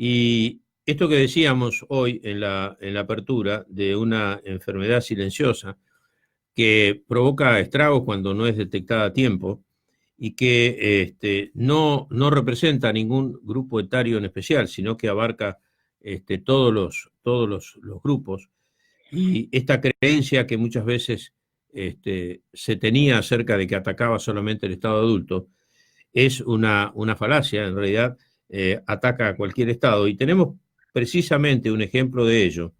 Y esto que decíamos hoy en la apertura de una enfermedad silenciosa que provoca estragos cuando no es detectada a tiempo y que no representa ningún grupo etario en especial, sino que abarca todos los grupos. Y esta creencia que muchas veces se tenía acerca de que atacaba solamente el estado adulto es una falacia. En realidad ataca a cualquier estado. Y tenemos precisamente un ejemplo de ello.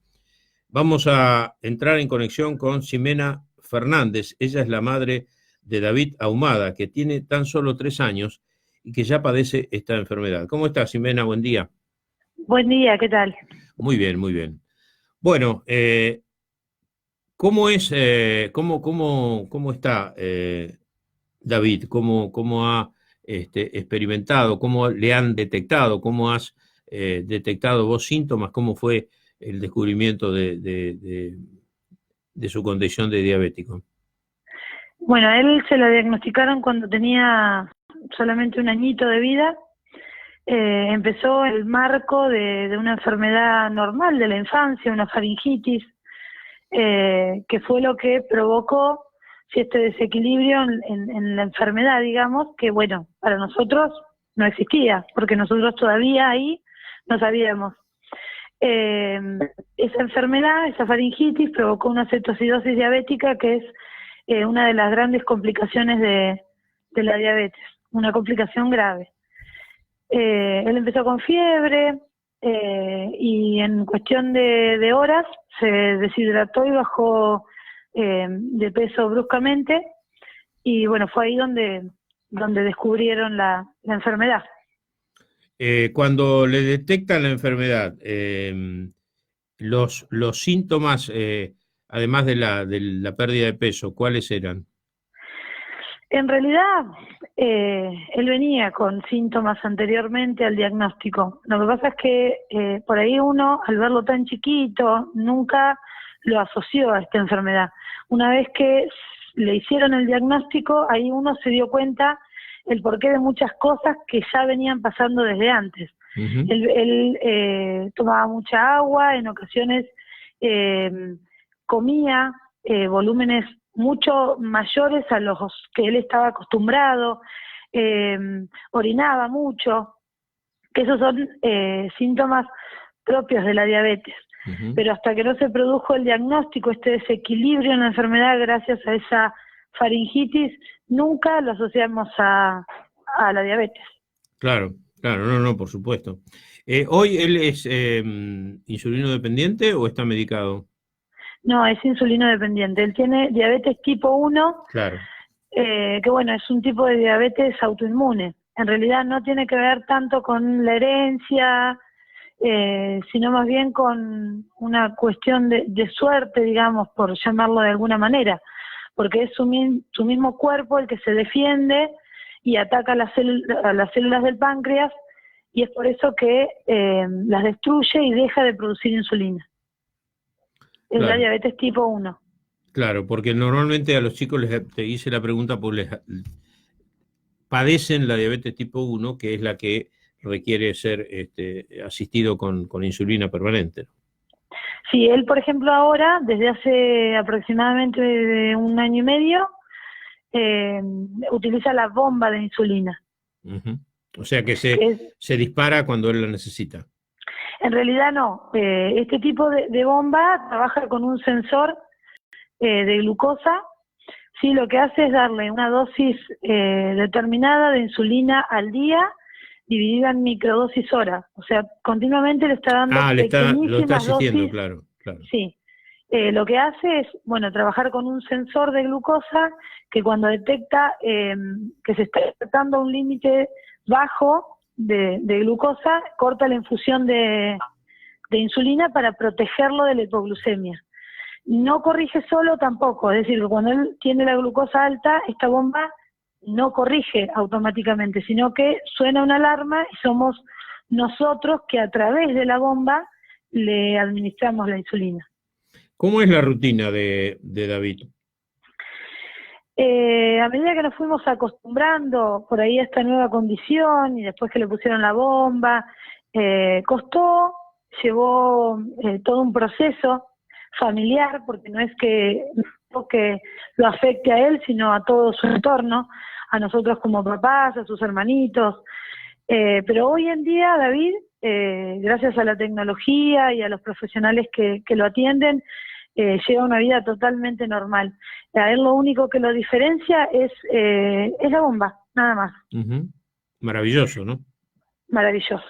Vamos a entrar en conexión con Ximena Fernández. Ella es la madre de David Ahumada, que tiene tan solo 3 años y que ya padece esta enfermedad. ¿Cómo estás, Ximena? Buen día. Buen día, ¿qué tal? Muy bien, muy bien. Bueno, ¿cómo es, cómo está David? ¿Cómo ha experimentado? ¿Cómo le han detectado? ¿Cómo has detectado vos síntomas? ¿Cómo fue el descubrimiento de su condición de diabético? Bueno, a él se lo diagnosticaron cuando tenía solamente un añito de vida. Empezó el marco de una enfermedad normal de la infancia, una faringitis, que fue lo que provocó este desequilibrio en la enfermedad, digamos, que bueno, para nosotros no existía, porque nosotros todavía ahí no sabíamos. Eh, Esa enfermedad, esa faringitis, provocó una cetoacidosis diabética, que es una de las grandes complicaciones de la diabetes, una complicación grave. Él empezó con fiebre y en cuestión de horas se deshidrató y bajó de peso bruscamente, y bueno, fue ahí donde descubrieron la enfermedad. Cuando le detectan la enfermedad, los síntomas, además de la pérdida de peso, ¿cuáles eran? En realidad, él venía con síntomas anteriormente al diagnóstico. Lo que pasa es que por ahí uno, al verlo tan chiquito, nunca lo asoció a esta enfermedad. Una vez que le hicieron el diagnóstico, ahí uno se dio cuenta el porqué de muchas cosas que ya venían pasando desde antes. Ujú. Él tomaba mucha agua, en ocasiones eh, comía volúmenes mucho mayores a los que él estaba acostumbrado, eh, orinaba mucho, que esos son síntomas propios de la diabetes. Ujú. Pero hasta que no se produjo el diagnóstico, este desequilibrio en la enfermedad gracias a esa faringitis, nunca lo asociamos a la diabetes. Claro, claro, no, no, por supuesto. ¿Hoy él es insulino dependiente o está medicado? No, es insulino dependiente. Él tiene diabetes tipo 1, Claro. que bueno, es un tipo de diabetes autoinmune. En realidad no tiene que ver tanto con la herencia, sino más bien con una cuestión de suerte, digamos, por llamarlo de alguna manera, porque es su mismo cuerpo el que se defiende y ataca a las células del páncreas, y es por eso que las destruye y deja de producir insulina. Es la Claro, diabetes tipo 1. claro, porque normalmente a los chicos te hice la pregunta porque padecen la diabetes tipo 1, que es la que requiere ser asistido con insulina permanente. Sí, él, por ejemplo, ahora, desde hace aproximadamente un año y medio, eh, utiliza la bomba de insulina, Ujú. O sea que que se, es, se dispara cuando él la necesita. en realidad no, este tipo de bomba trabaja con un sensor de glucosa. Sí, lo que hace es darle una dosis determinada de insulina al día, dividida en microdosis hora. O sea, continuamente le está dando Ah, lo está pequeñísimas asistiendo, dosis. claro, claro. Sí, lo que hace es, bueno, trabajar con un sensor de glucosa que cuando detecta que se está detectando un límite bajo de glucosa, corta la infusión de insulina para protegerlo de la hipoglucemia. No corrige solo tampoco, es decir, que cuando él tiene la glucosa alta, esta bomba no corrige automáticamente, sino que suena una alarma y somos nosotros que a través de la bomba le administramos la insulina. ¿Cómo es la rutina de David? A medida que nos fuimos acostumbrando por ahí a esta nueva condición y después que le pusieron la bomba, Costó, llevó todo un proceso familiar, porque no es que lo afecte a él, sino a todo su entorno, a nosotros como papás, a sus hermanitos. Pero hoy en día, David, gracias a la tecnología y a los profesionales que lo atienden, lleva una vida totalmente normal. A él lo único que lo diferencia es la bomba, nada más. Ujú. Maravilloso, ¿no? Maravilloso.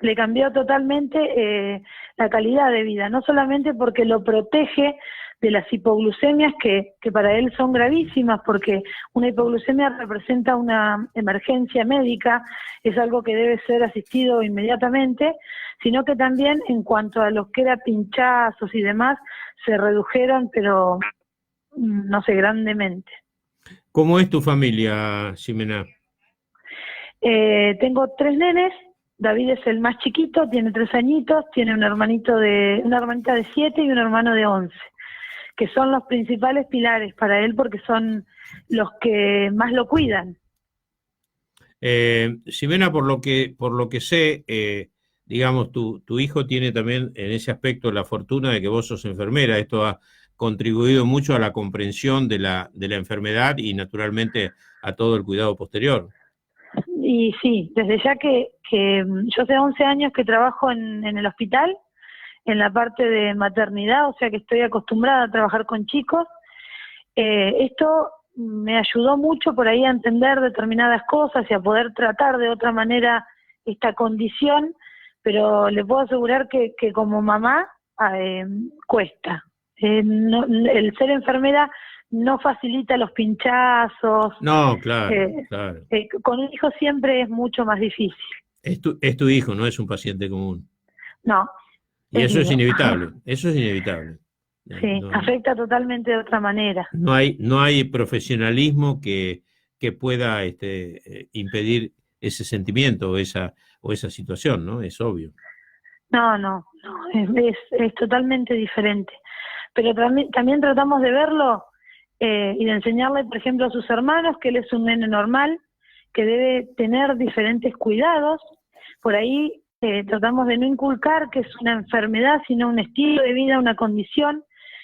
Le cambió totalmente la calidad de vida, no solamente porque lo protege de las hipoglucemias que para él son gravísimas, porque una hipoglucemia representa una emergencia médica, es algo que debe ser asistido inmediatamente, sino que también en cuanto a lo que era pinchazos y demás, se redujeron, pero no sé, grandemente. ¿Cómo es tu familia, Ximena? Tengo 3 nenes. David es el más chiquito, tiene 3 añitos, tiene una hermanita de 7 y un hermano de 11, que son los principales pilares para él porque son los que más lo cuidan. Ximena, por lo que sé, digamos, tu hijo tiene también en ese aspecto la fortuna de que vos sos enfermera. Esto ha contribuido mucho a la comprensión de la enfermedad y naturalmente a todo el cuidado posterior. Y sí, desde ya que yo hace 11 años que trabajo en el hospital, en la parte de maternidad, o sea que estoy acostumbrada a trabajar con chicos. Esto me ayudó mucho por ahí a entender determinadas cosas y a poder tratar de otra manera esta condición, pero le puedo asegurar que como mamá cuesta. El ser enfermera no facilita los pinchazos. No, claro, claro. Con un hijo siempre es mucho más difícil. Es tu hijo, no es un paciente común. No, Y es eso es mío. inevitable, eso es inevitable. Sí, No, afecta totalmente de otra manera. no hay profesionalismo que pueda impedir ese sentimiento o esa situación, ¿no? Es obvio. No, es totalmente diferente. Pero también tratamos de verlo y de enseñarle, por ejemplo, a sus hermanos que él es un nene normal, que debe tener diferentes cuidados. Por ahí tratamos de no inculcar que es una enfermedad, sino un estilo de vida, una condición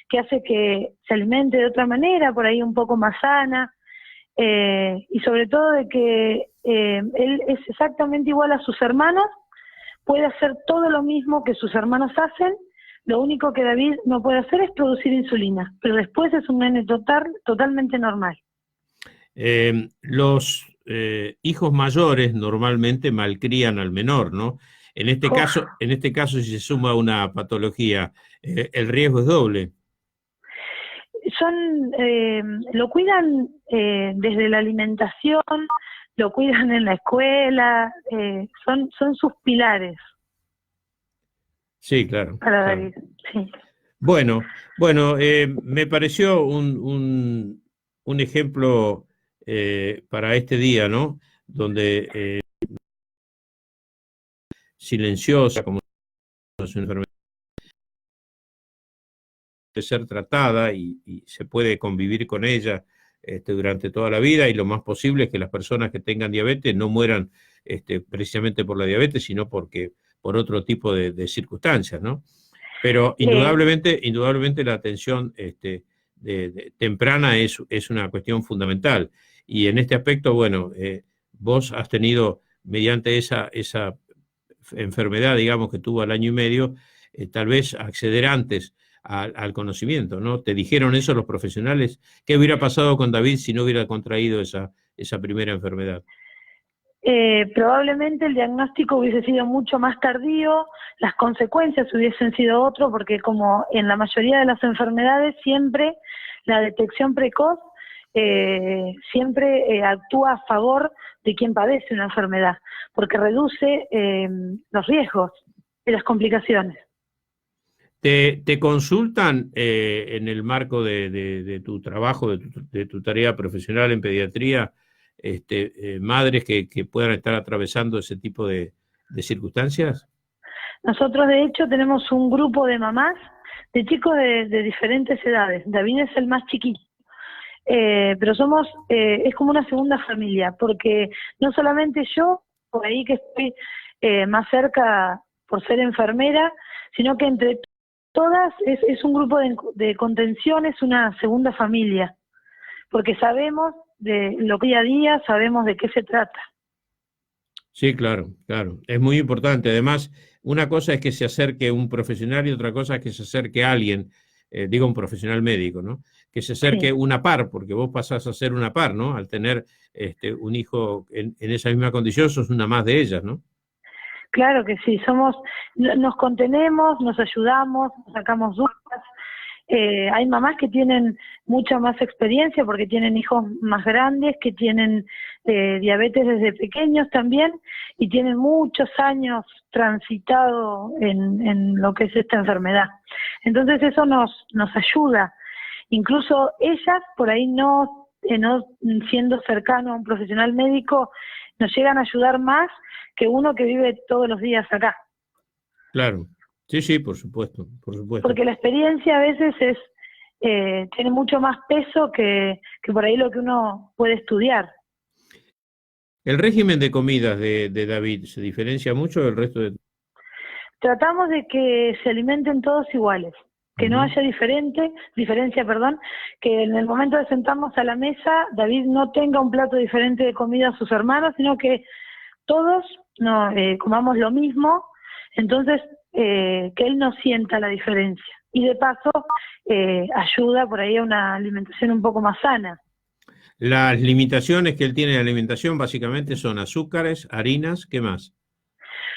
que hace que se alimente de otra manera, por ahí un poco más sana, y sobre todo de que él es exactamente igual a sus hermanos, puede hacer todo lo mismo que sus hermanos hacen. Lo único que David no puede hacer es producir insulina, pero después es un nene totalmente normal. Los hijos mayores normalmente malcrían al menor, ¿no? En este caso, si se suma una patología, el riesgo es doble. Lo cuidan desde la alimentación, lo cuidan en la escuela, son sus pilares. Sí, claro. Para Claro. David, sí. Bueno, me pareció un ejemplo para este día, ¿no? Donde silenciosa, como es una enfermedad, de ser tratada y se puede convivir con ella durante toda la vida, y lo más posible es que las personas que tengan diabetes no mueran precisamente por la diabetes, sino por otro tipo de circunstancias, ¿no? Pero indudablemente la atención temprana es una cuestión fundamental. Y en este aspecto, bueno, vos has tenido, mediante esa enfermedad, digamos, que tuvo al año y medio, tal vez acceder antes al conocimiento, ¿no? ¿Te dijeron eso los profesionales? ¿Qué hubiera pasado con David si no hubiera contraído esa primera enfermedad? Probablemente el diagnóstico hubiese sido mucho más tardío, las consecuencias hubiesen sido otro, porque como en la mayoría de las enfermedades siempre la detección precoz siempre actúa a favor de quien padece una enfermedad, porque reduce los riesgos y las complicaciones. ¿Te consultan en el marco de tu trabajo, de tu tarea profesional en pediatría, madres que puedan estar atravesando ese tipo de circunstancias? Nosotros de hecho tenemos un grupo de mamás, de chicos de diferentes edades. David es el más chiquito, pero es como una segunda familia, porque no solamente yo, por ahí que estoy más cerca por ser enfermera, sino que entre todas es un grupo de contención, es una segunda familia, porque sabemos de lo que día a día, sabemos de qué se trata. Sí, claro, claro. Es muy importante. Además, una cosa es que se acerque un profesional y otra cosa es que se acerque alguien, digo un profesional médico, ¿no? Que se acerque Sí. una par, porque vos pasás a ser una par, ¿no? Al tener un hijo en esa misma condición, sos una más de ellas, ¿no? Claro que sí, nos contenemos, nos ayudamos, nos sacamos dudas. Hay mamás que tienen mucha más experiencia porque tienen hijos más grandes, que tienen diabetes desde pequeños también y tienen muchos años transitado en lo que es esta enfermedad. Entonces eso nos ayuda. Incluso ellas, por ahí no siendo cercano a un profesional médico, nos llegan a ayudar más que uno que vive todos los días acá. Claro. Sí, sí, por supuesto, por supuesto. Porque la experiencia a veces tiene mucho más peso que por ahí lo que uno puede estudiar. ¿El régimen de comidas de David se diferencia mucho del resto de...? Tratamos de que se alimenten todos iguales, que no haya diferencia, que en el momento de sentarnos a la mesa, David no tenga un plato diferente de comida a sus hermanos, sino que todos comamos lo mismo, entonces que él no sienta la diferencia. Y de paso ayuda por ahí a una alimentación un poco más sana. Las limitaciones que él tiene de alimentación básicamente son azúcares, harinas, ¿qué más?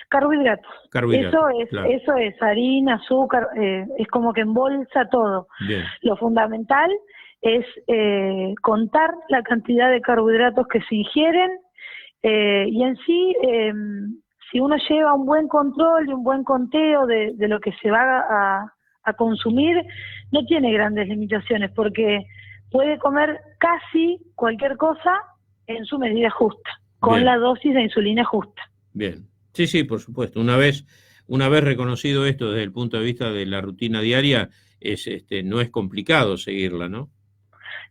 Carbohidratos. Carbohidratos, claro. Eso es harina, azúcar, es como que embolsa todo. Bien. Lo fundamental es contar la cantidad de carbohidratos que se ingieren y en sí, si uno lleva un buen control y un buen conteo de lo que se va a consumir, no tiene grandes limitaciones porque puede comer casi cualquier cosa en su medida justa, con Bien. la dosis de insulina justa. Bien. Sí, sí, por supuesto. Una vez reconocido esto desde el punto de vista de la rutina diaria, no es complicado seguirla, ¿no?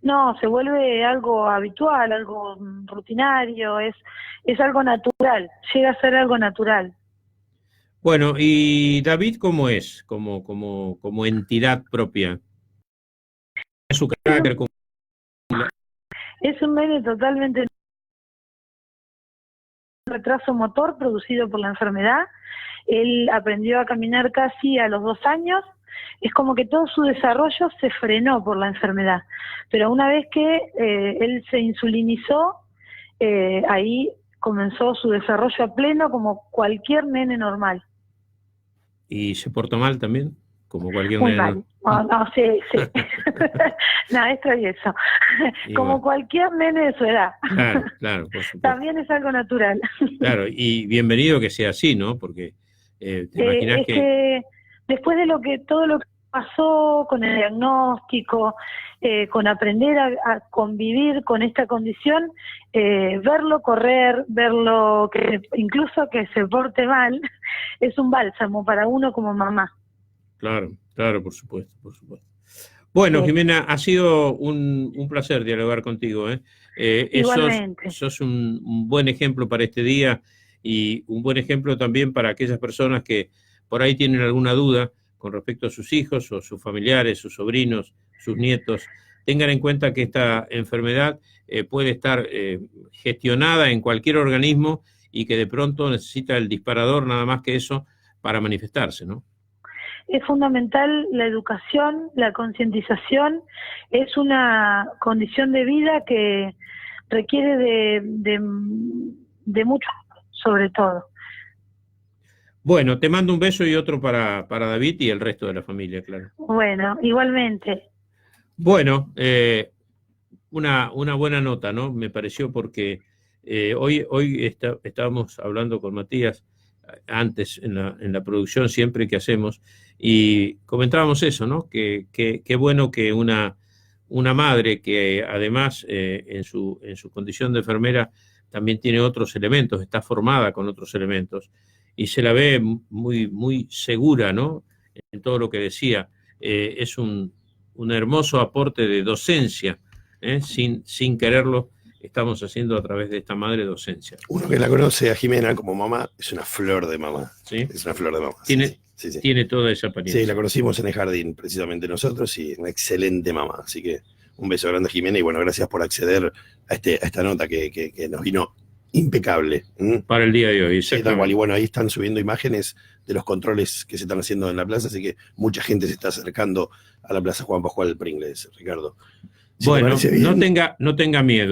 No, se vuelve algo habitual, algo rutinario, es algo natural, llega a ser algo natural. Bueno, ¿y David cómo es? Como entidad propia. ¿Su carácter? Es un nene totalmente retraso motor producido por la enfermedad. Él aprendió a caminar casi a los 2 años. Es como que todo su desarrollo se frenó por la enfermedad. Pero una vez que él se insulinizó, ahí comenzó su desarrollo a pleno como cualquier nene normal. ¿Y se portó mal también? Como cualquier Muy nene. mal. No, sí. No, es travieso. Como bueno, cualquier nene de su edad. Claro, por supuesto. También es algo natural. Claro, y bienvenido que sea así, ¿no? Porque te imaginas que después de todo lo que pasó con el diagnóstico, con aprender a convivir con esta condición, verlo correr, verlo incluso que se porte mal, es un bálsamo para uno como mamá. Claro, claro, por supuesto, por supuesto. Bueno, sí. Jimena, ha sido un placer dialogar contigo. Igualmente. Sos un buen ejemplo para este día y un buen ejemplo también para aquellas personas que por ahí tienen alguna duda con respecto a sus hijos o sus familiares, sus sobrinos, sus nietos. Tengan en cuenta que esta enfermedad puede estar gestionada en cualquier organismo y que de pronto necesita el disparador nada más que eso para manifestarse, ¿no? Es fundamental la educación, la concientización, es una condición de vida que requiere de mucho, sobre todo. Bueno, te mando un beso y otro para David y el resto de la familia, claro. Bueno, igualmente. Bueno, una buena nota, ¿no? Me pareció porque hoy estábamos hablando con Matías antes en la producción siempre que hacemos y comentábamos eso, ¿no? Que bueno que una madre que además en su condición de enfermera también tiene otros elementos, está formada con otros elementos y se la ve muy, muy segura, ¿no? En todo lo que decía. Es un hermoso aporte de docencia, sin quererlo, estamos haciendo a través de esta madre docencia. Uno que la conoce a Jimena como mamá es una flor de mamá. ¿Sí? Es una flor de mamá. Tiene, sí. Tiene toda esa apariencia. Sí, la conocimos en el jardín, precisamente nosotros, y una excelente mamá. Así que un beso grande a Jimena y bueno, gracias por acceder a esta nota que nos vino impecable. Para el día de hoy, sí, tal cual. Y bueno, ahí están subiendo imágenes de los controles que se están haciendo en la plaza, así que mucha gente se está acercando a la plaza Juan Pascual Pringles, Ricardo. Si bueno, no tenga miedo.